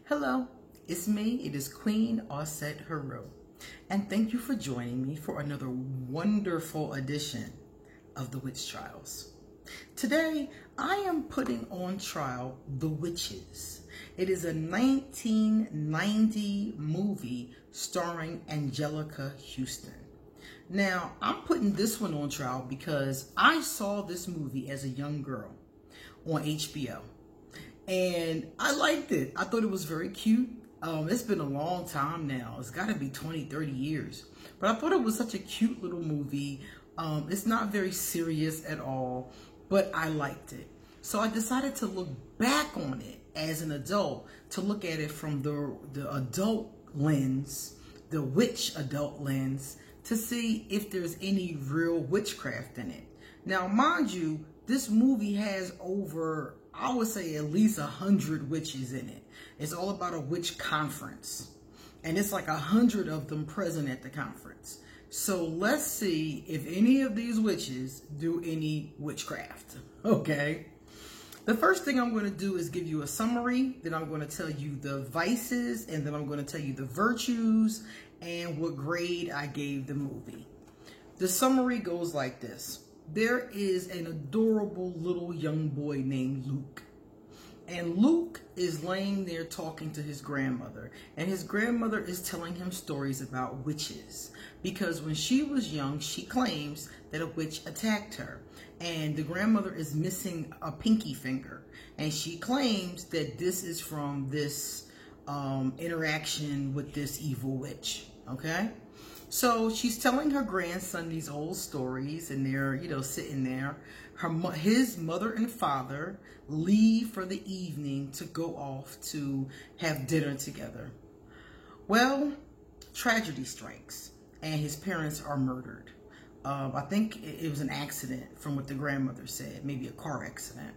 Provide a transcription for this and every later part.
Hello, it's me. It is Queen Osset Hero. And thank you for joining me for another wonderful edition of The Witch Trials. Today, I am putting on trial The Witches. It is a 1990 movie starring Anjelica Huston. Now, I'm putting this one on trial because I saw this movie as a young girl on HBO. And I liked it. I thought it was very cute. It's been a long time now. It's got to be 20, 30 years. But I thought it was such a cute little movie. It's not very serious at all, but I liked it. So I decided to look back on it as an adult, to look at it from the adult lens, the witch adult lens, to see if there's any real witchcraft in it. Now, mind you, this movie has over, I would say, at least 100 witches in it. It's all about a witch conference. And it's like 100 of them present at the conference. So let's see if any of these witches do any witchcraft. Okay. The first thing I'm going to do is give you a summary. Then I'm going to tell you the vices. And then I'm going to tell you the virtues and what grade I gave the movie. The summary goes like this. There is an adorable little young boy named Luke. And Luke is laying there talking to his grandmother. And his grandmother is telling him stories about witches. Because when she was young, she claims that a witch attacked her. And the grandmother is missing a pinky finger. And she claims that this is from this interaction with this evil witch. Okay? So she's telling her grandson these old stories, and they're, sitting there. His mother and father leave for the evening to go off to have dinner together. Well, tragedy strikes, and his parents are murdered. I think it was an accident, from what the grandmother said, maybe a car accident.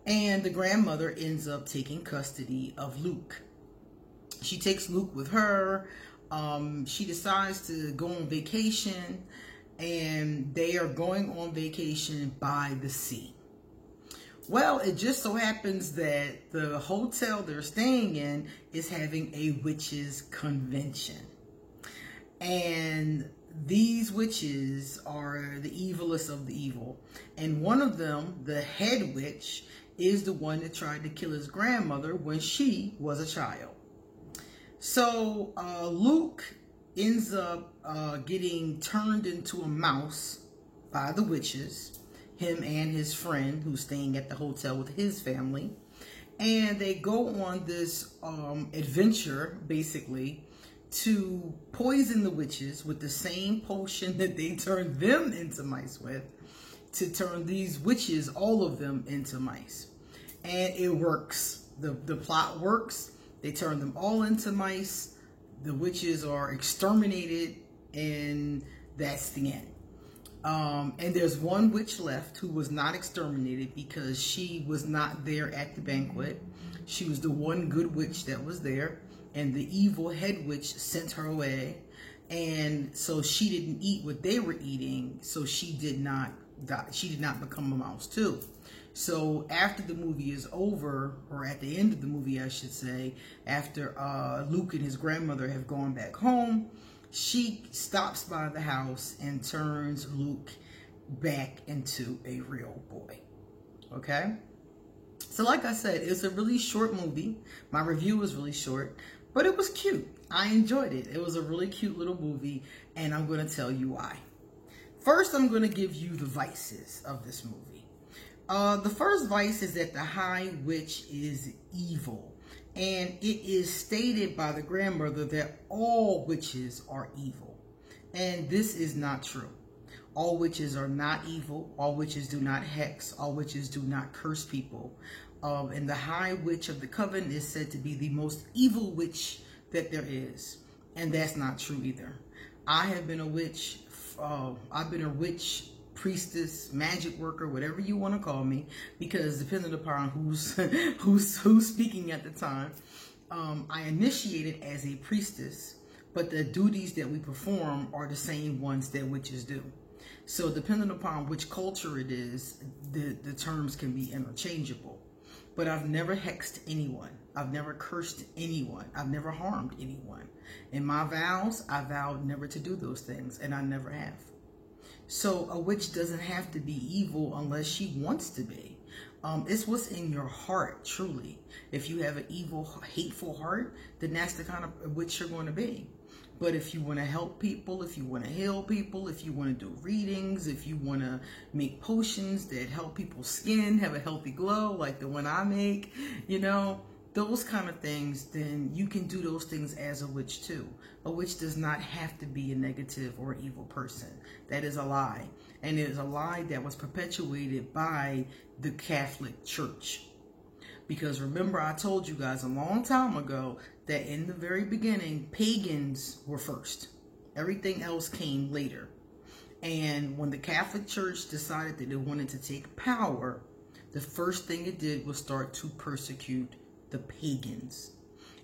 And the grandmother ends up taking custody of Luke. She takes Luke with her. She decides to go on vacation, and they are going on vacation by the sea. Well, it just so happens that the hotel they're staying in is having a witches convention. And these witches are the evilest of the evil. And one of them, the head witch, is the one that tried to kill his grandmother when she was a child. So Luke ends up getting turned into a mouse by the witches, him and his friend who's staying at the hotel with his family. And they go on this adventure, basically, to poison the witches with the same potion that they turned them into mice with, to turn these witches, all of them, into mice. And it works. The plot works. They turn them all into mice. The witches are exterminated, and that's the end. And there's one witch left who was not exterminated because she was not there at the banquet. She was the one good witch that was there, and the evil head witch sent her away. And so she didn't eat what they were eating, so she did not die. She did not become a mouse too. So after the movie is over, or at the end of the movie, I should say, after Luke and his grandmother have gone back home, she stops by the house and turns Luke back into a real boy. Okay? So like I said, it's a really short movie. My review was really short, but it was cute. I enjoyed it. It was a really cute little movie, and I'm going to tell you why. First, I'm going to give you the vices of this movie. The first vice is that the High Witch is evil. And it is stated by the grandmother that all witches are evil. And this is not true. All witches are not evil. All witches do not hex. All witches do not curse people. And the High Witch of the Coven is said to be the most evil witch that there is. And that's not true either. I have been a witch. I've been a witch, priestess, magic worker, whatever you want to call me, because depending upon who's speaking at the time, I initiated as a priestess, but the duties that we perform are the same ones that witches do. So depending upon which culture it is, the terms can be interchangeable. But I've never hexed anyone. I've never cursed anyone. I've never harmed anyone. In my vows, I vowed never to do those things, and I never have. So a witch doesn't have to be evil unless she wants to be. It's what's in your heart, truly. If you have an evil, hateful heart, then that's the kind of witch you're going to be. But if you want to help people, if you want to heal people, if you want to do readings, if you want to make potions that help people's skin have a healthy glow, like the one I make, you know, those kind of things, then you can do those things as a witch too. A witch does not have to be a negative or evil person. That is a lie. And it is a lie that was perpetuated by the Catholic Church. Because remember, I told you guys a long time ago that in the very beginning, pagans were first. Everything else came later. And when the Catholic Church decided that they wanted to take power, the first thing it did was start to persecute the pagans.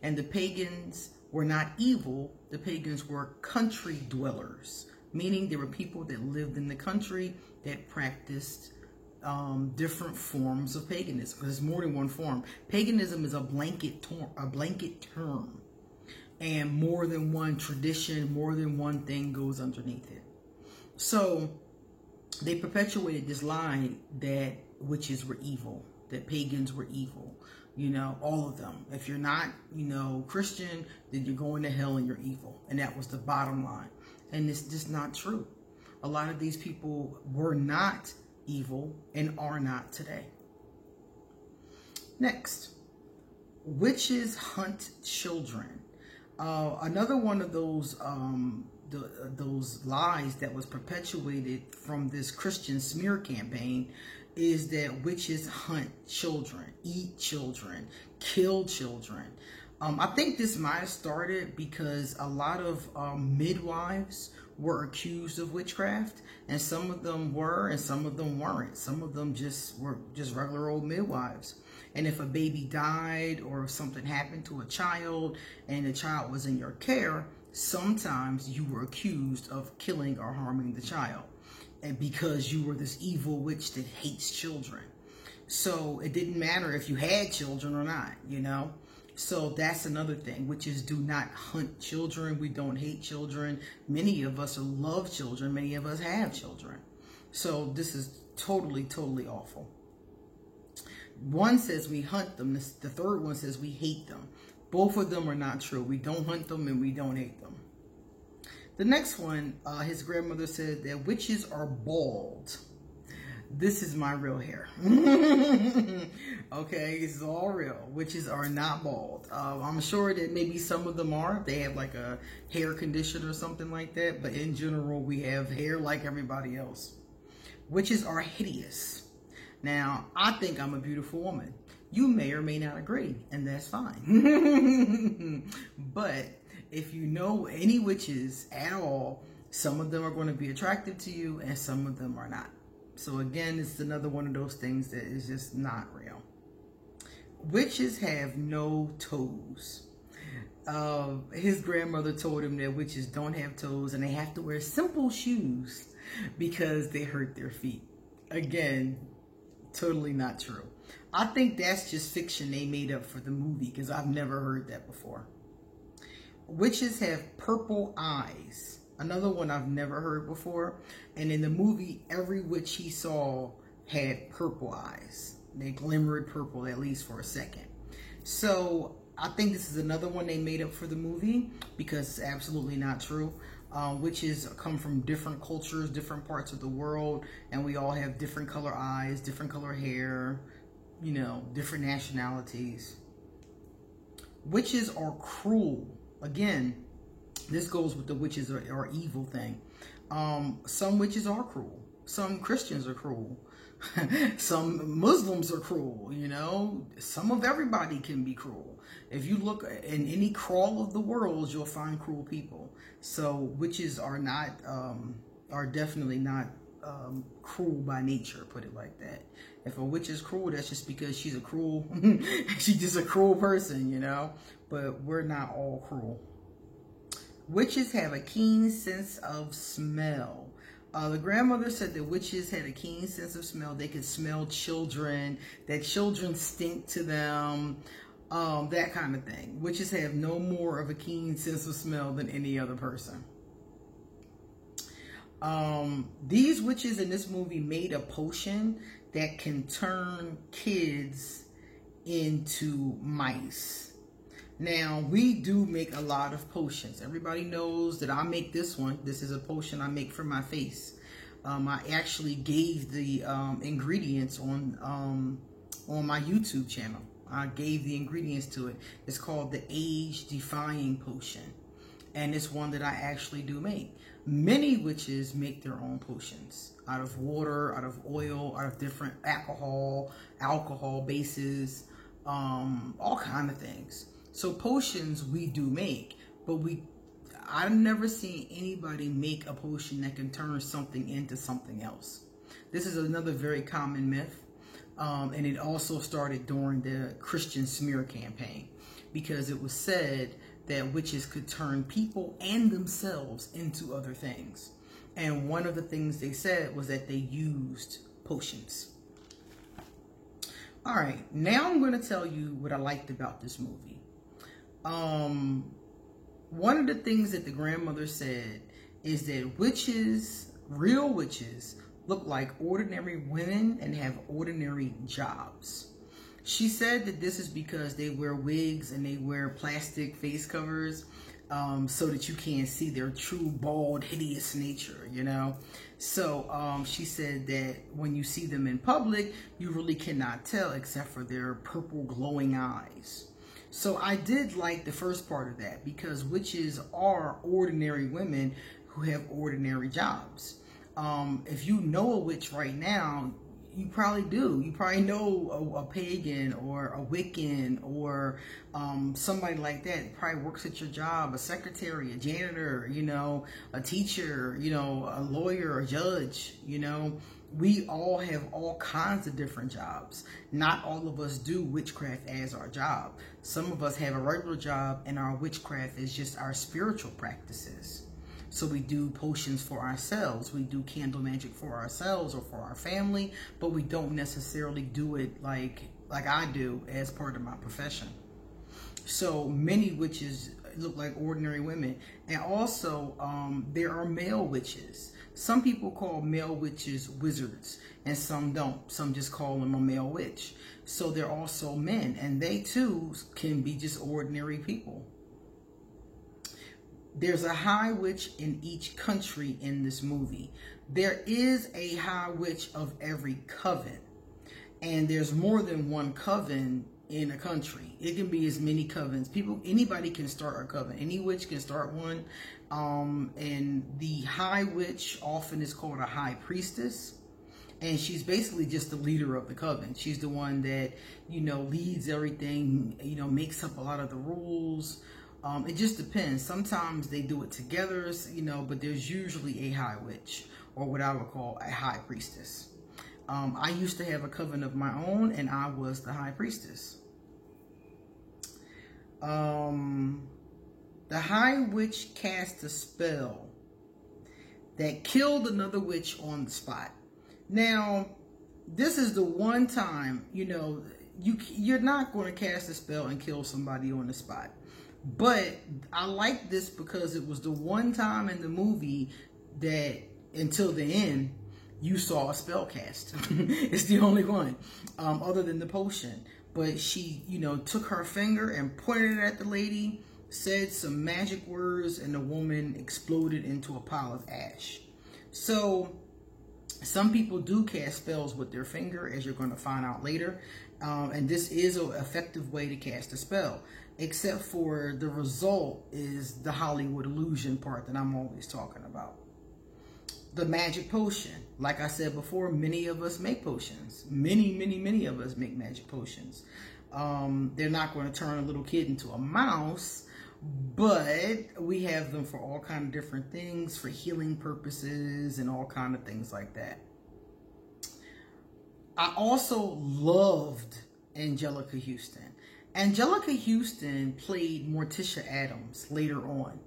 And the pagans were not evil. The pagans were country dwellers, meaning there were people that lived in the country that practiced different forms of paganism. There's more than one form. Paganism is a blanket term, and more than one tradition, more than one thing goes underneath it. So they perpetuated this lie that witches were evil, that pagans were evil. You know, all of them. If you're not, you know, Christian, then you're going to hell and you're evil. And that was the bottom line. And it's just not true. A lot of these people were not evil and are not today. Next, witches hunt children. Another one of those lies that was perpetuated from this Christian smear campaign is that witches hunt children, eat children, kill children. I think this might have started because a lot of midwives were accused of witchcraft, and some of them were and some of them weren't. Some of them were just regular old midwives. And if a baby died or if something happened to a child and the child was in your care, sometimes you were accused of killing or harming the child, and because you were this evil witch that hates children. So it didn't matter if you had children or not, you know. So that's another thing. Witches do not hunt children. We don't hate children. Many of us love children. Many of us have children. So this is totally, totally awful. One says we hunt them. The third one says we hate them. Both of them are not true. We don't hunt them and we don't hate them. The next one, his grandmother said that witches are bald. This is my real hair. Okay, this is all real. Witches are not bald. I'm sure that maybe some of them are. They have like a hair condition or something like that. But in general, we have hair like everybody else. Witches are hideous. Now, I think I'm a beautiful woman. You may or may not agree, and that's fine. But if you know any witches at all, some of them are going to be attractive to you and some of them are not. So again, it's another one of those things that is just not real. Witches have no toes. His grandmother told him that witches don't have toes and they have to wear simple shoes because they hurt their feet. Again, totally not true. I think that's just fiction they made up for the movie because I've never heard that before. Witches have purple eyes. Another one I've never heard before. And in the movie, every witch he saw had purple eyes. They glimmered purple, at least for a second. So I think this is another one they made up for the movie because it's absolutely not true. Witches come from different cultures, different parts of the world, and we all have different color eyes, different color hair, you know, different nationalities. Witches are cruel. Again, this goes with the witches are evil thing. Some witches are cruel. Some Christians are cruel. Some Muslims are cruel, you know. Some of everybody can be cruel. If you look in any crawl of the world, you'll find cruel people. So witches are not, are definitely not cruel by nature, put it like that. If a witch is cruel, that's just because she's a cruel, she's just a cruel person, you know. But we're not all cruel. Witches have a keen sense of smell. The grandmother said that witches had a keen sense of smell. They could smell children, that children stink to them, that kind of thing. Witches have no more of a keen sense of smell than any other person. These witches in this movie made a potion that can turn kids into mice. Now, we do make a lot of potions. Everybody knows that I make this one. This is a potion I make for my face. I actually gave the ingredients on my YouTube channel. I gave the ingredients to it. It's called the Age Defying Potion. And it's one that I actually do make. Many witches make their own potions out of water, out of oil, out of different alcohol bases, all kind of things. So potions we do make, but I've never seen anybody make a potion that can turn something into something else. This is another very common myth, and it also started during the Christian smear campaign, because it was said that witches could turn people and themselves into other things. And one of the things they said was that they used potions. All right, now I'm going to tell you what I liked about this movie. One of the things that the grandmother said is that witches, real witches, look like ordinary women and have ordinary jobs. She said that this is because they wear wigs and they wear plastic face covers, so that you can't see their true bald, hideous nature, you know. So she said that when you see them in public, you really cannot tell except for their purple glowing eyes. So I did like the first part of that, because witches are ordinary women who have ordinary jobs. If you know a witch right now, you probably do. You probably know a pagan or a Wiccan or somebody like that. Probably works at your job, a secretary, a janitor, you know, a teacher, you know, a lawyer, a judge, you know. We all have all kinds of different jobs. Not all of us do witchcraft as our job. Some of us have a regular job and our witchcraft is just our spiritual practices. So we do potions for ourselves. We do candle magic for ourselves or for our family, but we don't necessarily do it like I do as part of my profession. So many witches look like ordinary women. And also, there are male witches. Some people call male witches wizards, and some don't. Some just call them a male witch. So they're also men, and they too can be just ordinary people. There's a high witch in each country in this movie. There is a high witch of every coven, and there's more than one coven in a country. It can be as many covens. Anybody can start a coven. Any witch can start one. And the high witch often is called a high priestess. And she's basically just the leader of the coven. She's the one that, you know, leads everything, you know, makes up a lot of the rules. It just depends. Sometimes they do it together, you know, but there's usually a high witch, or what I would call a high priestess. I used to have a coven of my own, and I was the high priestess. The high witch cast a spell that killed another witch on the spot. Now, this is the one time, you know, you're not going to cast a spell and kill somebody on the spot. But I like this because it was the one time in the movie that, until the end, you saw a spell cast. It's the only one, other than the potion. But she, you know, took her finger and pointed it at the lady, said some magic words, and the woman exploded into a pile of ash. So some people do cast spells with their finger, as you're going to find out later. And this is an effective way to cast a spell, except for the result is the Hollywood illusion part that I'm always talking about. The magic potion. Like I said before, many of us make potions. Many of us make magic potions. They're not going to turn a little kid into a mouse, but we have them for all kind of different things, for healing purposes and all kind of things like that. I also loved Anjelica Huston. Anjelica Huston played Morticia Addams later on.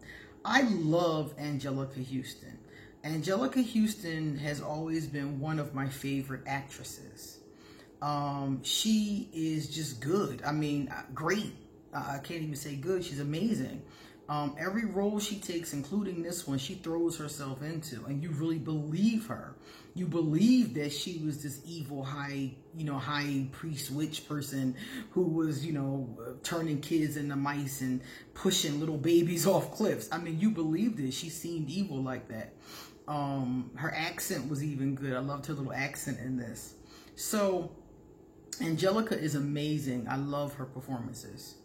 I love Anjelica Huston. Anjelica Huston has always been one of my favorite actresses. She is just good. I mean, great. I can't even say good. She's amazing. Every role she takes, including this one, she throws herself into, and you really believe her. You believe that she was this evil high priest witch person who was, turning kids into mice and pushing little babies off cliffs. I mean, you believed it. She seemed evil like that. Her accent was even good. I loved her little accent in this. So Anjelica is amazing. I love her performances.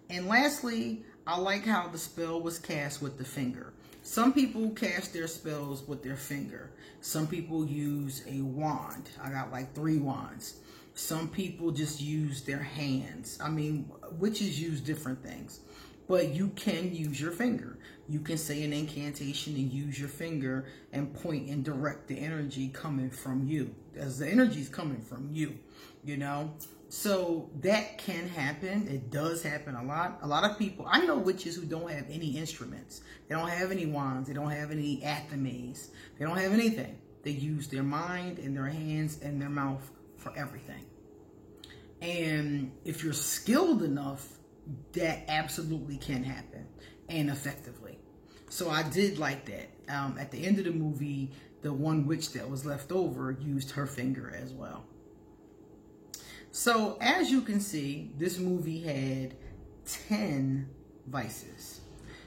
And lastly, I like how the spell was cast with the finger. Some people cast their spells with their finger. Some people use a wand. I got like 3 wands. Some people just use their hands. I mean, witches use different things. But you can use your finger. You can say an incantation and use your finger and point and direct the energy coming from you. As the energy is coming from you, So that can happen. It does happen a lot. A lot of people, I know witches who don't have any instruments. They don't have any wands. They don't have any athames. They don't have anything. They use their mind and their hands and their mouth for everything. And if you're skilled enough, that absolutely can happen, and effectively. So I did like that. At the end of the movie, the one witch that was left over used her finger as well. So as you can see, this movie had 10 vices.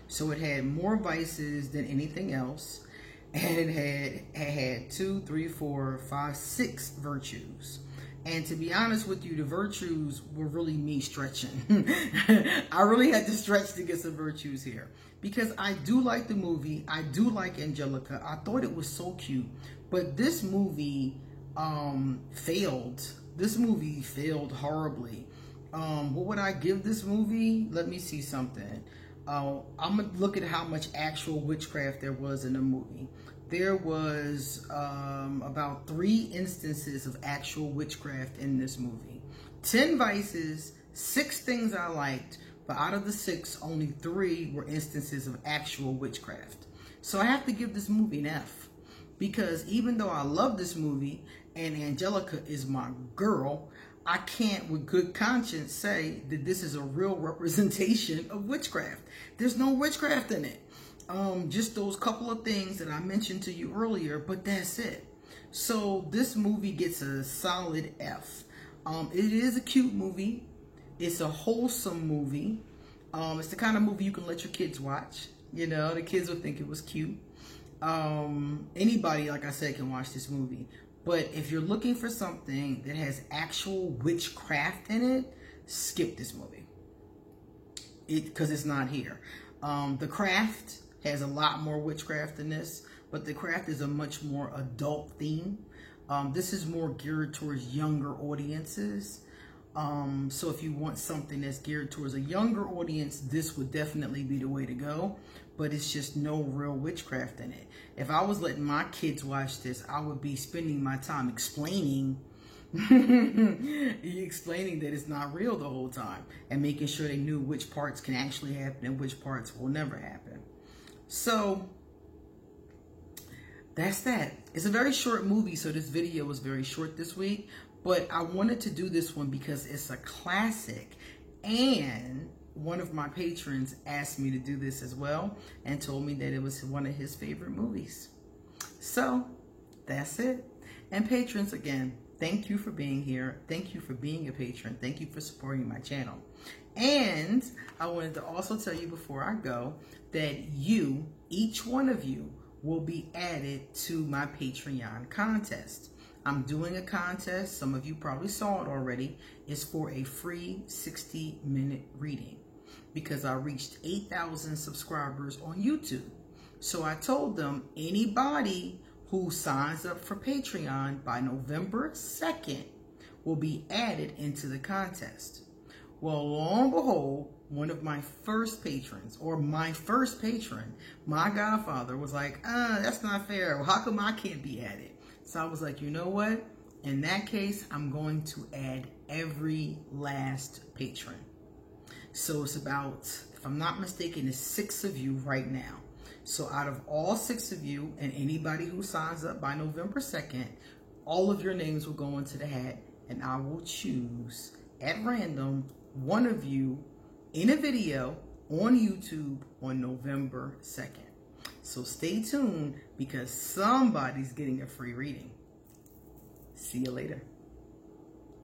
So it had more vices than anything else. And it had 2, 3, 4, 5, 6 virtues. And to be honest with you, the virtues were really me stretching. I really had to stretch to get some virtues here. Because I do like the movie. I do like Anjelica. I thought it was so cute. But this movie failed. This movie failed horribly. What would I give this movie? Let me see something. I'm going to look at how much actual witchcraft there was in the movie. There was about 3 instances of actual witchcraft in this movie. 10 vices, 6 things I liked, but out of the 6, only 3 were instances of actual witchcraft. So I have to give this movie an F. Because even though I love this movie, and Anjelica is my girl, I can't with good conscience say that this is a real representation of witchcraft. There's no witchcraft in it. Just those couple of things that I mentioned to you earlier, but that's it. So this movie gets a solid F. It is a cute movie. It's a wholesome movie. It's the kind of movie you can let your kids watch. The kids will think it was cute. Anybody, like I said, can watch this movie. But if you're looking for something that has actual witchcraft in it, skip this movie. Because it's not here. The Craft has a lot more witchcraft than this, but The Craft is a much more adult theme. This is more geared towards younger audiences. So if you want something that's geared towards a younger audience, this would definitely be the way to go. But it's just no real witchcraft in it. If I was letting my kids watch this, I would be spending my time explaining that it's not real the whole time, and making sure they knew which parts can actually happen and which parts will never happen. So that's that. It's a very short movie, so this video was very short this week, but I wanted to do this one because it's a classic, and one of my patrons asked me to do this as well and told me that it was one of his favorite movies. So that's it. And patrons, again, thank you for being here. Thank you for being a patron. Thank you for supporting my channel. And I wanted to also tell you before I go that you, each one of you, will be added to my Patreon contest. I'm doing a contest. Some of you probably saw it already. It's for a free 60-minute reading because I reached 8,000 subscribers on YouTube. So I told them anybody who signs up for Patreon by November 2nd will be added into the contest. Well, lo and behold, one of my first patrons, or my first patron, my godfather, was like, that's not fair. Well, how come I can't be added? So I was like, you know what? In that case, I'm going to add every last patron. So it's about, if I'm not mistaken, it's 6 of you right now. So out of all 6 of you and anybody who signs up by November 2nd, all of your names will go into the hat, and I will choose at random one of you in a video on YouTube on November 2nd. So stay tuned because somebody's getting a free reading. See you later.